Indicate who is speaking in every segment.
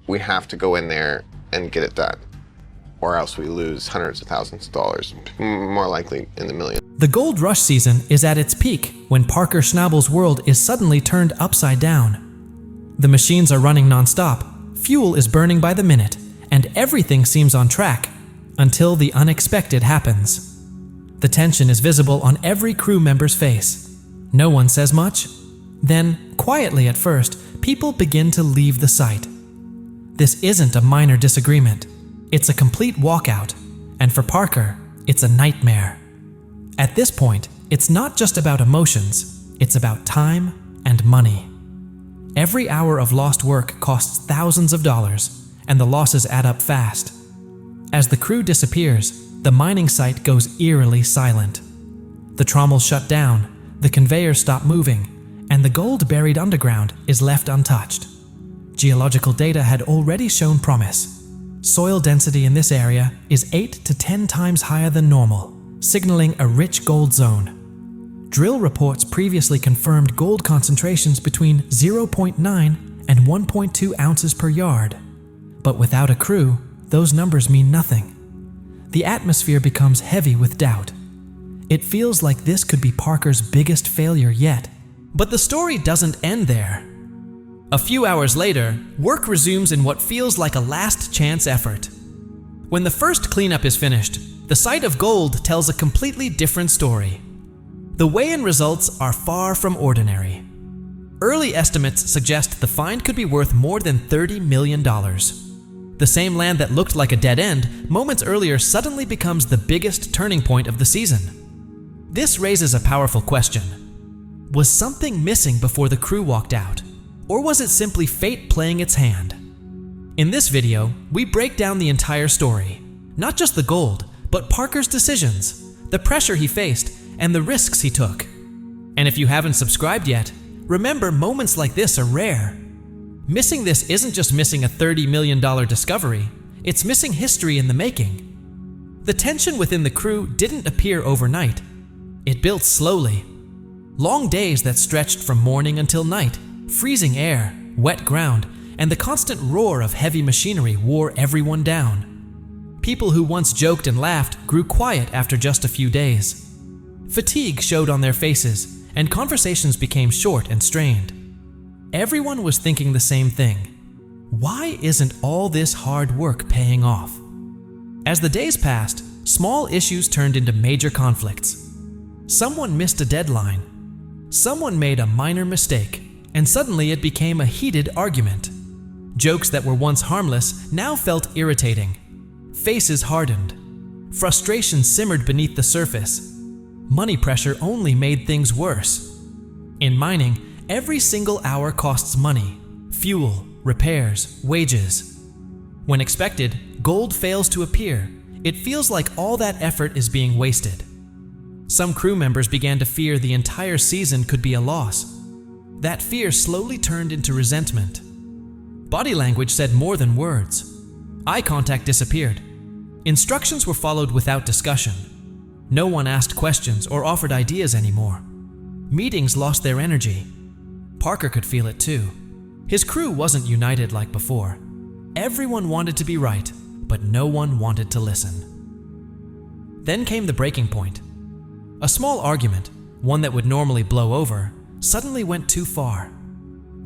Speaker 1: We have to go in there and get it done, or else we lose hundreds of thousands of dollars, more likely in the millions.
Speaker 2: The gold rush season is at its peak when Parker Schnabel's world is suddenly turned upside down. The machines are running non-stop, fuel is burning by the minute, and everything seems on track until the unexpected happens. The tension is visible on every crew member's face. No one says much. Then, quietly at first, people begin to leave the site. This isn't a minor disagreement. It's a complete walkout, and for Parker, it's a nightmare. At this point, it's not just about emotions, it's about time and money. Every hour of lost work costs thousands of dollars, and the losses add up fast. As the crew disappears, the mining site goes eerily silent. The trommels shut down, the conveyors stop moving, and the gold buried underground is left untouched. Geological data had already shown promise. Soil density in this area is 8 to 10 times higher than normal, signaling a rich gold zone. Drill reports previously confirmed gold concentrations between 0.9 and 1.2 ounces per yard. But without a crew, those numbers mean nothing. The atmosphere becomes heavy with doubt. It feels like this could be Parker's biggest failure yet. But the story doesn't end there. A few hours later, work resumes in what feels like a last-chance effort. When the first cleanup is finished, the sight of gold tells a completely different story. The weigh-in results are far from ordinary. Early estimates suggest the find could be worth more than $30 million. The same land that looked like a dead end moments earlier suddenly becomes the biggest turning point of the season. This raises a powerful question. Was something missing before the crew walked out? Or was it simply fate playing its hand? In this video, we break down the entire story. Not just the gold, but Parker's decisions, the pressure he faced, and the risks he took. And if you haven't subscribed yet, remember moments like this are rare. Missing this isn't just missing a $30 million discovery, it's missing history in the making. The tension within the crew didn't appear overnight. It built slowly. Long days that stretched from morning until night, freezing air, wet ground, and the constant roar of heavy machinery wore everyone down. People who once joked and laughed grew quiet after just a few days. Fatigue showed on their faces, and conversations became short and strained. Everyone was thinking the same thing. Why isn't all this hard work paying off? As the days passed, small issues turned into major conflicts. Someone missed a deadline. Someone made a minor mistake, and suddenly it became a heated argument. Jokes that were once harmless now felt irritating. Faces hardened. Frustration simmered beneath the surface. Money pressure only made things worse. In mining, every single hour costs money: fuel, repairs, wages. When expected, gold fails to appear. It feels like all that effort is being wasted. Some crew members began to fear the entire season could be a loss. That fear slowly turned into resentment. Body language said more than words. Eye contact disappeared. Instructions were followed without discussion. No one asked questions or offered ideas anymore. Meetings lost their energy. Parker could feel it too. His crew wasn't united like before. Everyone wanted to be right, but no one wanted to listen. Then came the breaking point. A small argument, one that would normally blow over, suddenly went too far.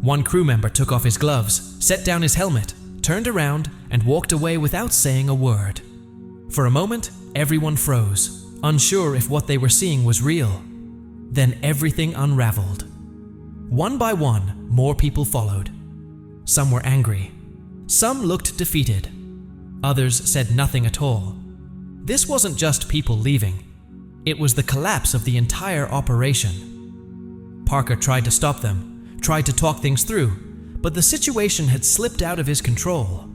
Speaker 2: One crew member took off his gloves, set down his helmet, turned around, and walked away without saying a word. For a moment, everyone froze, unsure if what they were seeing was real. Then everything unraveled. One by one, more people followed. Some were angry. Some looked defeated. Others said nothing at all. This wasn't just people leaving. It was the collapse of the entire operation. Parker tried to stop them, tried to talk things through, but the situation had slipped out of his control.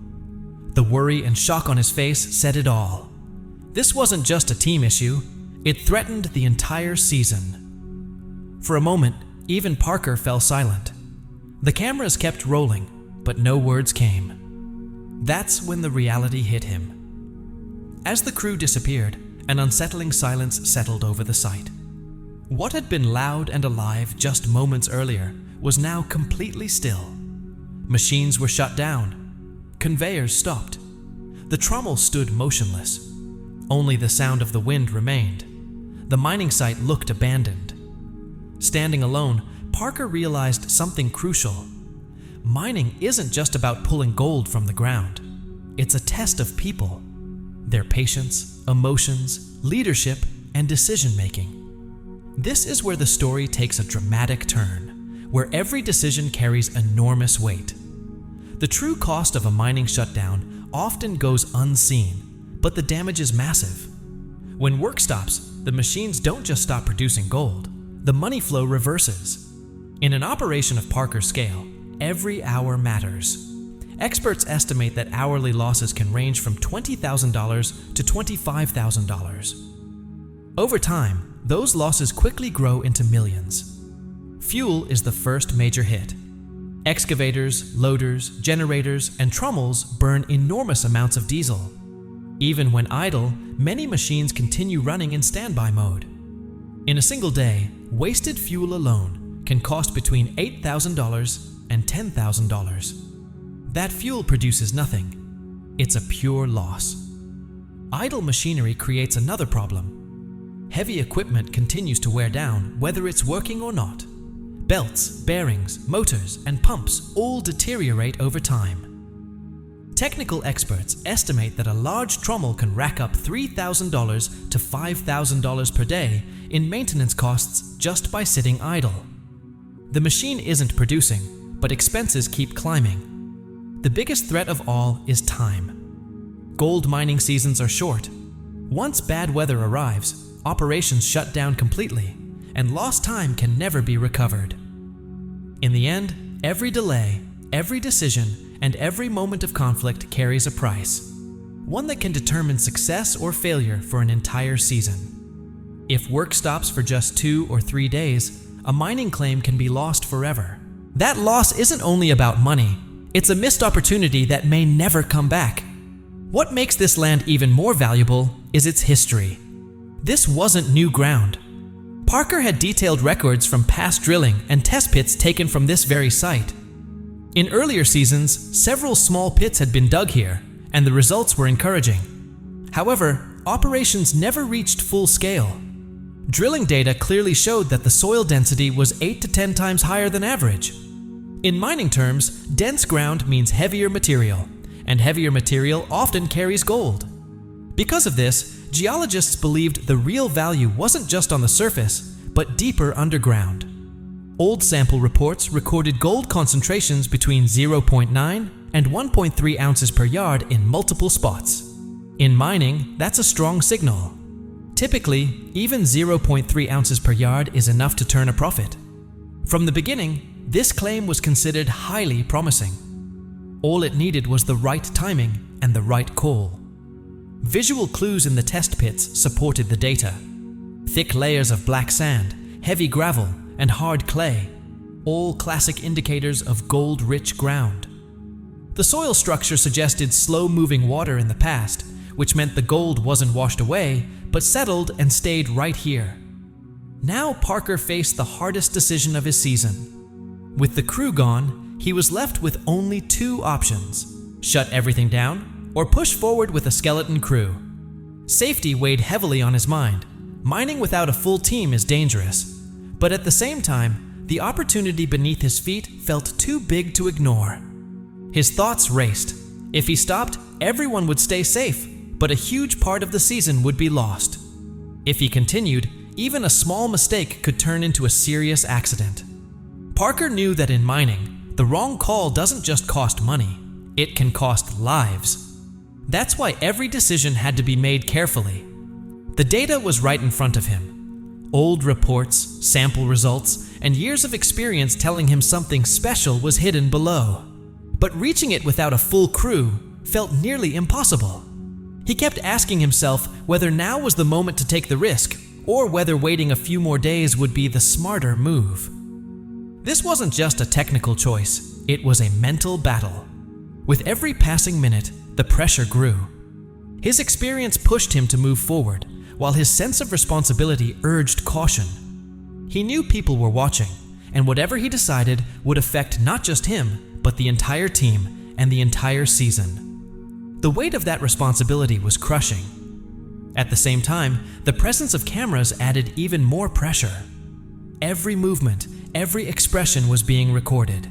Speaker 2: The worry and shock on his face said it all. This wasn't just a team issue, it threatened the entire season. For a moment, even Parker fell silent. The cameras kept rolling, but no words came. That's when the reality hit him. As the crew disappeared, an unsettling silence settled over the site. What had been loud and alive just moments earlier was now completely still. Machines were shut down. Conveyors stopped. The trommel stood motionless. Only the sound of the wind remained. The mining site looked abandoned. Standing alone, Parker realized something crucial. Mining isn't just about pulling gold from the ground. It's a test of people, their patience, emotions, leadership, and decision-making. This is where the story takes a dramatic turn, where every decision carries enormous weight. The true cost of a mining shutdown often goes unseen, but the damage is massive. When work stops, the machines don't just stop producing gold. The money flow reverses. In an operation of Parker's scale, every hour matters. Experts estimate that hourly losses can range from $20,000 to $25,000. Over time, those losses quickly grow into millions. Fuel is the first major hit. Excavators, loaders, generators, and trommels burn enormous amounts of diesel. Even when idle, many machines continue running in standby mode. In a single day, wasted fuel alone can cost between $8,000 and $10,000. That fuel produces nothing. It's a pure loss. Idle machinery creates another problem. Heavy equipment continues to wear down, whether it's working or not. Belts, bearings, motors, and pumps all deteriorate over time. Technical experts estimate that a large trommel can rack up $3,000 to $5,000 per day in maintenance costs just by sitting idle. The machine isn't producing, but expenses keep climbing. The biggest threat of all is time. Gold mining seasons are short. Once bad weather arrives, operations shut down completely, and lost time can never be recovered. In the end, every delay, every decision, and every moment of conflict carries a price, one that can determine success or failure for an entire season. If work stops for just 2 or 3 days, a mining claim can be lost forever. That loss isn't only about money, it's a missed opportunity that may never come back. What makes this land even more valuable is its history. This wasn't new ground. Parker had detailed records from past drilling and test pits taken from this very site. In earlier seasons, several small pits had been dug here, and the results were encouraging. However, operations never reached full scale. Drilling data clearly showed that the soil density was 8 to 10 times higher than average. In mining terms, dense ground means heavier material, and heavier material often carries gold. Because of this, geologists believed the real value wasn't just on the surface, but deeper underground. Old sample reports recorded gold concentrations between 0.9 and 1.3 ounces per yard in multiple spots. In mining, that's a strong signal. Typically, even 0.3 ounces per yard is enough to turn a profit. From the beginning, this claim was considered highly promising. All it needed was the right timing and the right call. Visual clues in the test pits supported the data. Thick layers of black sand, heavy gravel, and hard clay, all classic indicators of gold-rich ground. The soil structure suggested slow-moving water in the past, which meant the gold wasn't washed away, but settled and stayed right here. Now Parker faced the hardest decision of his season. With the crew gone, he was left with only 2 options: shut everything down or push forward with a skeleton crew. Safety weighed heavily on his mind. Mining without a full team is dangerous. But at the same time, the opportunity beneath his feet felt too big to ignore. His thoughts raced. If he stopped, everyone would stay safe, but a huge part of the season would be lost. If he continued, even a small mistake could turn into a serious accident. Parker knew that in mining, the wrong call doesn't just cost money, it can cost lives. That's why every decision had to be made carefully. The data was right in front of him. Old reports, sample results, and years of experience telling him something special was hidden below. But reaching it without a full crew felt nearly impossible. He kept asking himself whether now was the moment to take the risk, or whether waiting a few more days would be the smarter move. This wasn't just a technical choice, it was a mental battle. With every passing minute, the pressure grew. His experience pushed him to move forward, while his sense of responsibility urged caution. He knew people were watching, and whatever he decided would affect not just him, but the entire team and the entire season. The weight of that responsibility was crushing. At the same time, the presence of cameras added even more pressure. Every movement, every expression was being recorded.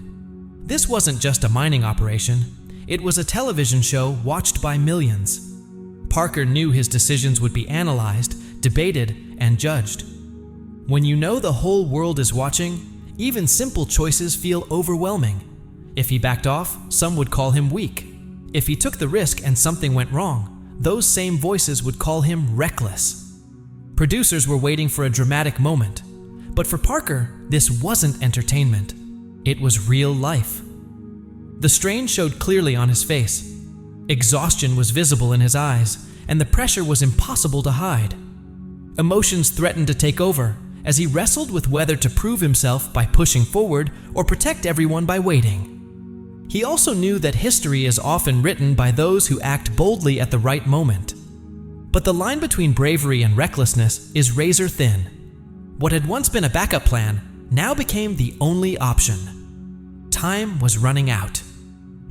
Speaker 2: This wasn't just a mining operation, it was a television show watched by millions. Parker knew his decisions would be analyzed, debated, and judged. When you know the whole world is watching, even simple choices feel overwhelming. If he backed off, some would call him weak. If he took the risk and something went wrong, those same voices would call him reckless. Producers were waiting for a dramatic moment. But for Parker, this wasn't entertainment. It was real life. The strain showed clearly on his face. Exhaustion was visible in his eyes, and the pressure was impossible to hide. Emotions threatened to take over as he wrestled with whether to prove himself by pushing forward or protect everyone by waiting. He also knew that history is often written by those who act boldly at the right moment. But the line between bravery and recklessness is razor thin. What had once been a backup plan now became the only option. Time was running out.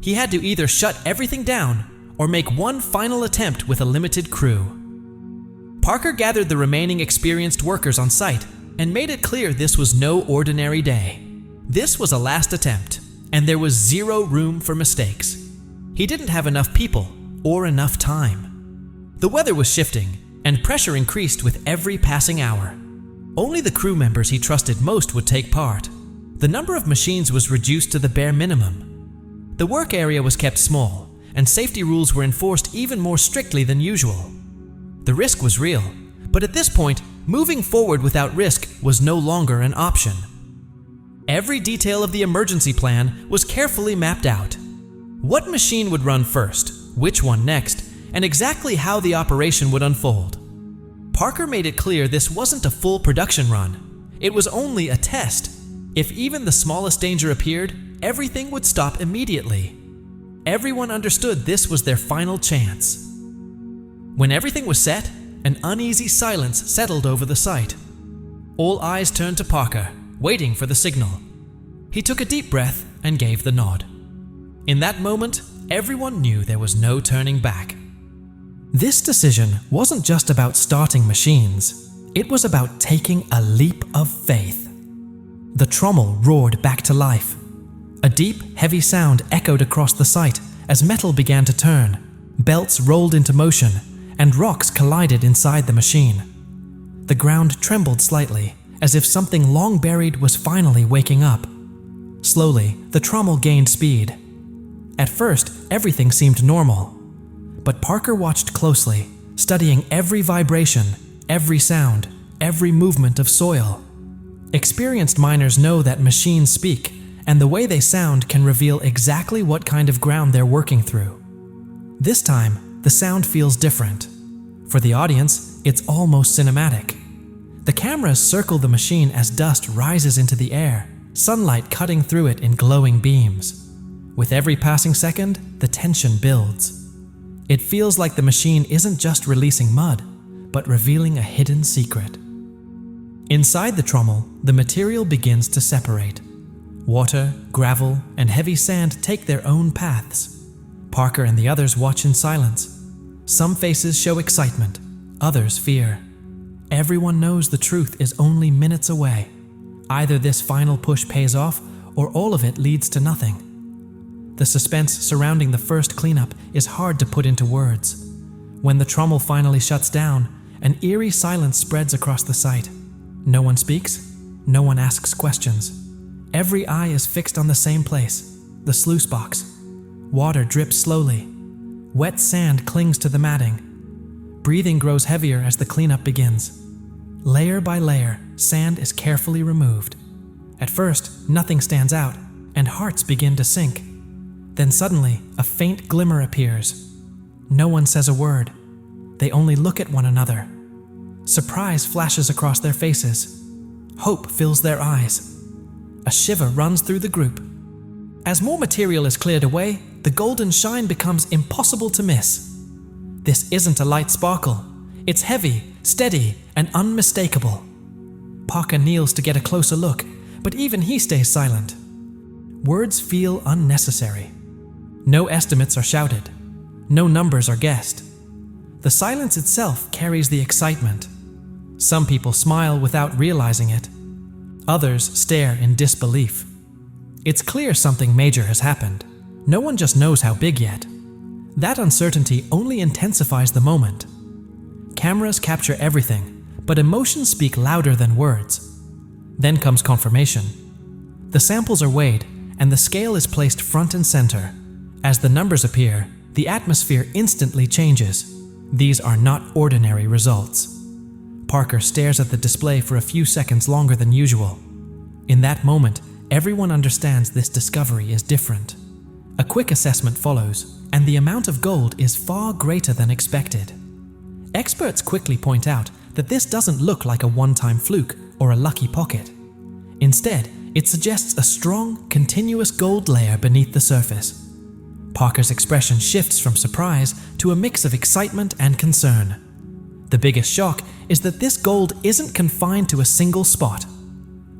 Speaker 2: He had to either shut everything down or make one final attempt with a limited crew. Parker gathered the remaining experienced workers on site and made it clear this was no ordinary day. This was a last attempt, and there was zero room for mistakes. He didn't have enough people or enough time. The weather was shifting, and pressure increased with every passing hour. Only the crew members he trusted most would take part. The number of machines was reduced to the bare minimum. The work area was kept small, and safety rules were enforced even more strictly than usual. The risk was real, but at this point, moving forward without risk was no longer an option. Every detail of the emergency plan was carefully mapped out. What machine would run first, which one next, and exactly how the operation would unfold. Parker made it clear this wasn't a full production run. It was only a test. If even the smallest danger appeared, everything would stop immediately. Everyone understood this was their final chance. When everything was set, an uneasy silence settled over the site. All eyes turned to Parker, waiting for the signal. He took a deep breath and gave the nod. In that moment, everyone knew there was no turning back. This decision wasn't just about starting machines. It was about taking a leap of faith. The trommel roared back to life. A deep, heavy sound echoed across the site as metal began to turn, belts rolled into motion, and rocks collided inside the machine. The ground trembled slightly, as if something long buried was finally waking up. Slowly, the trommel gained speed. At first, everything seemed normal. But Parker watched closely, studying every vibration, every sound, every movement of soil. Experienced miners know that machines speak, and the way they sound can reveal exactly what kind of ground they're working through. This time, the sound feels different. For the audience, it's almost cinematic. The cameras circle the machine as dust rises into the air, sunlight cutting through it in glowing beams. With every passing second, the tension builds. It feels like the machine isn't just releasing mud, but revealing a hidden secret. Inside the trommel, the material begins to separate. Water, gravel, and heavy sand take their own paths. Parker and the others watch in silence. Some faces show excitement, others fear. Everyone knows the truth is only minutes away. Either this final push pays off, or all of it leads to nothing. The suspense surrounding the first cleanup is hard to put into words. When the trommel finally shuts down, an eerie silence spreads across the site. No one speaks, no one asks questions. Every eye is fixed on the same place, the sluice box. Water drips slowly. Wet sand clings to the matting. Breathing grows heavier as the cleanup begins. Layer by layer, sand is carefully removed. At first, nothing stands out, and hearts begin to sink. Then suddenly, a faint glimmer appears. No one says a word. They only look at one another. Surprise flashes across their faces. Hope fills their eyes. A shiver runs through the group. As more material is cleared away, the golden shine becomes impossible to miss. This isn't a light sparkle. It's heavy, steady, and unmistakable. Parker kneels to get a closer look, but even he stays silent. Words feel unnecessary. No estimates are shouted. No numbers are guessed. The silence itself carries the excitement. Some people smile without realizing it. Others stare in disbelief. It's clear something major has happened. No one just knows how big yet. That uncertainty only intensifies the moment. Cameras capture everything, but emotions speak louder than words. Then comes confirmation. The samples are weighed, and the scale is placed front and center. As the numbers appear, the atmosphere instantly changes. These are not ordinary results. Parker stares at the display for a few seconds longer than usual. In that moment, everyone understands this discovery is different. A quick assessment follows, and the amount of gold is far greater than expected. Experts quickly point out that this doesn't look like a one-time fluke or a lucky pocket. Instead, it suggests a strong, continuous gold layer beneath the surface. Parker's expression shifts from surprise to a mix of excitement and concern. The biggest shock is that this gold isn't confined to a single spot.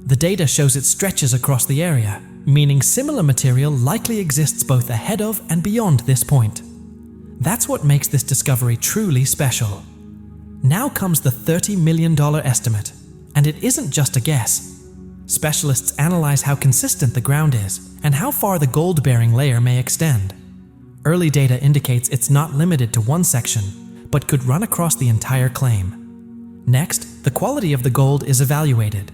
Speaker 2: The data shows it stretches across the area, meaning similar material likely exists both ahead of and beyond this point. That's what makes this discovery truly special. Now comes the $30 million estimate, and it isn't just a guess. Specialists analyze how consistent the ground is and how far the gold-bearing layer may extend. Early data indicates it's not limited to one section, but could run across the entire claim. Next, the quality of the gold is evaluated.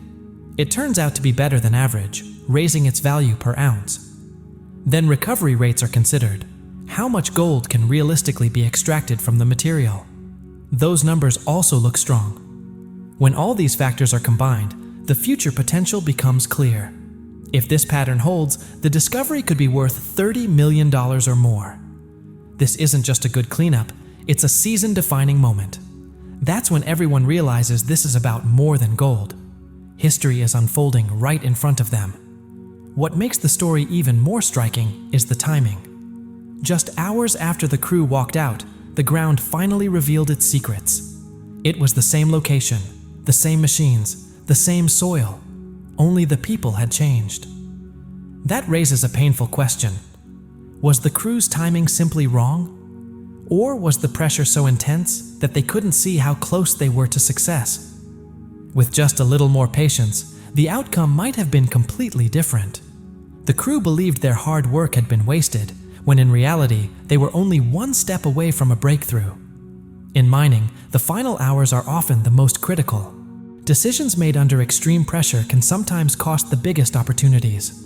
Speaker 2: It turns out to be better than average, raising its value per ounce. Then recovery rates are considered. How much gold can realistically be extracted from the material? Those numbers also look strong. When all these factors are combined, the future potential becomes clear. If this pattern holds, the discovery could be worth $30 million or more. This isn't just a good cleanup, it's a season-defining moment. That's when everyone realizes this is about more than gold. History is unfolding right in front of them. What makes the story even more striking is the timing. Just hours after the crew walked out, the ground finally revealed its secrets. It was the same location, the same machines, the same soil. Only the people had changed. That raises a painful question. Was the crew's timing simply wrong? Or was the pressure so intense that they couldn't see how close they were to success? With just a little more patience, the outcome might have been completely different. The crew believed their hard work had been wasted, when in reality, they were only one step away from a breakthrough. In mining, the final hours are often the most critical. Decisions made under extreme pressure can sometimes cost the biggest opportunities.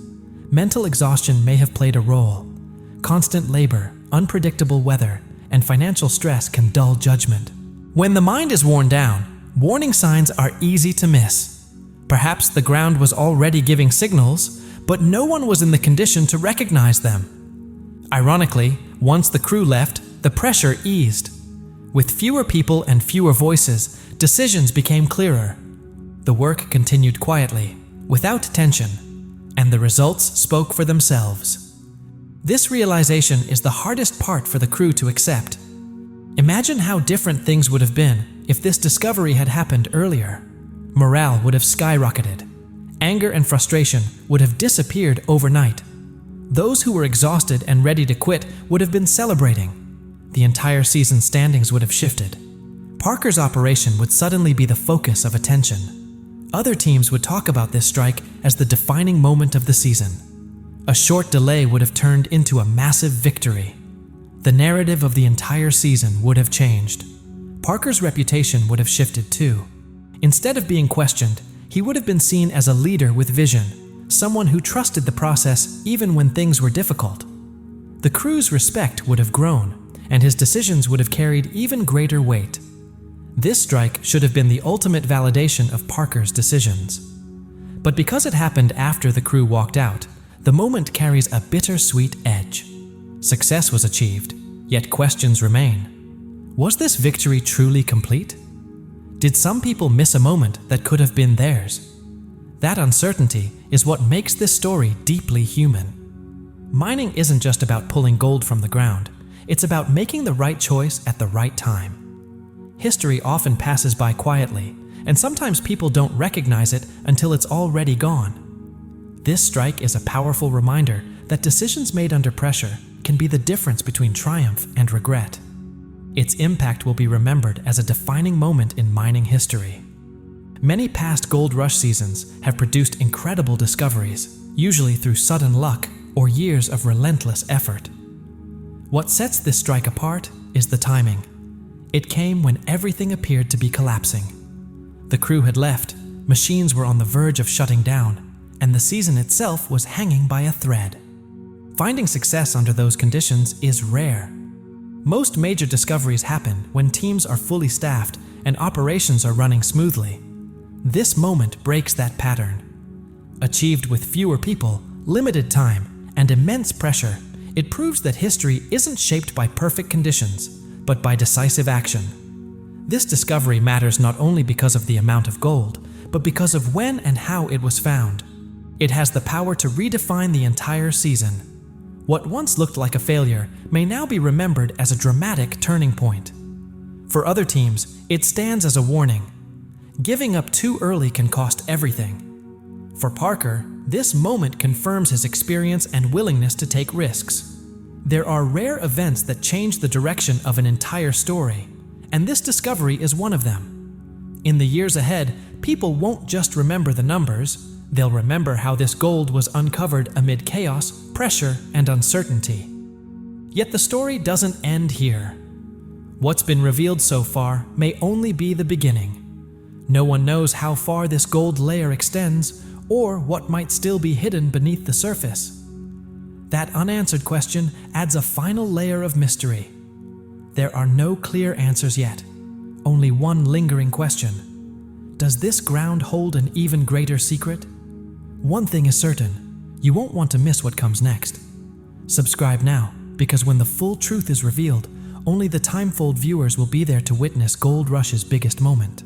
Speaker 2: Mental exhaustion may have played a role. Constant labor, unpredictable weather, and financial stress can dull judgment. When the mind is worn down, warning signs are easy to miss. Perhaps the ground was already giving signals, but no one was in the condition to recognize them. Ironically, once the crew left, the pressure eased. With fewer people and fewer voices, decisions became clearer. The work continued quietly, without tension, and the results spoke for themselves. This realization is the hardest part for the crew to accept. Imagine how different things would have been if this discovery had happened earlier. Morale would have skyrocketed. Anger and frustration would have disappeared overnight. Those who were exhausted and ready to quit would have been celebrating. The entire season standings would have shifted. Parker's operation would suddenly be the focus of attention. Other teams would talk about this strike as the defining moment of the season. A short delay would have turned into a massive victory. The narrative of the entire season would have changed. Parker's reputation would have shifted too. Instead of being questioned, he would have been seen as a leader with vision, someone who trusted the process even when things were difficult. The crew's respect would have grown, and his decisions would have carried even greater weight. This strike should have been the ultimate validation of Parker's decisions. But because it happened after the crew walked out, the moment carries a bittersweet edge. Success was achieved, yet questions remain. Was this victory truly complete? Did some people miss a moment that could have been theirs? That uncertainty is what makes this story deeply human. Mining isn't just about pulling gold from the ground, it's about making the right choice at the right time. History often passes by quietly, and sometimes people don't recognize it until it's already gone. This strike is a powerful reminder that decisions made under pressure can be the difference between triumph and regret. Its impact will be remembered as a defining moment in mining history. Many past gold rush seasons have produced incredible discoveries, usually through sudden luck or years of relentless effort. What sets this strike apart is the timing. It came when everything appeared to be collapsing. The crew had left, machines were on the verge of shutting down, and the season itself was hanging by a thread. Finding success under those conditions is rare. Most major discoveries happen when teams are fully staffed and operations are running smoothly. This moment breaks that pattern. Achieved with fewer people, limited time, and immense pressure, it proves that history isn't shaped by perfect conditions, but by decisive action. This discovery matters not only because of the amount of gold, but because of when and how it was found. It has the power to redefine the entire season. What once looked like a failure may now be remembered as a dramatic turning point. For other teams, it stands as a warning. Giving up too early can cost everything. For Parker, this moment confirms his experience and willingness to take risks. There are rare events that change the direction of an entire story, and this discovery is one of them. In the years ahead, people won't just remember the numbers, they'll remember how this gold was uncovered amid chaos, pressure, and uncertainty. Yet the story doesn't end here. What's been revealed so far may only be the beginning. No one knows how far this gold layer extends or what might still be hidden beneath the surface. That unanswered question adds a final layer of mystery. There are no clear answers yet, only one lingering question. Does this ground hold an even greater secret? One thing is certain, you won't want to miss what comes next. Subscribe now, because when the full truth is revealed, only the Timefold viewers will be there to witness Gold Rush's biggest moment.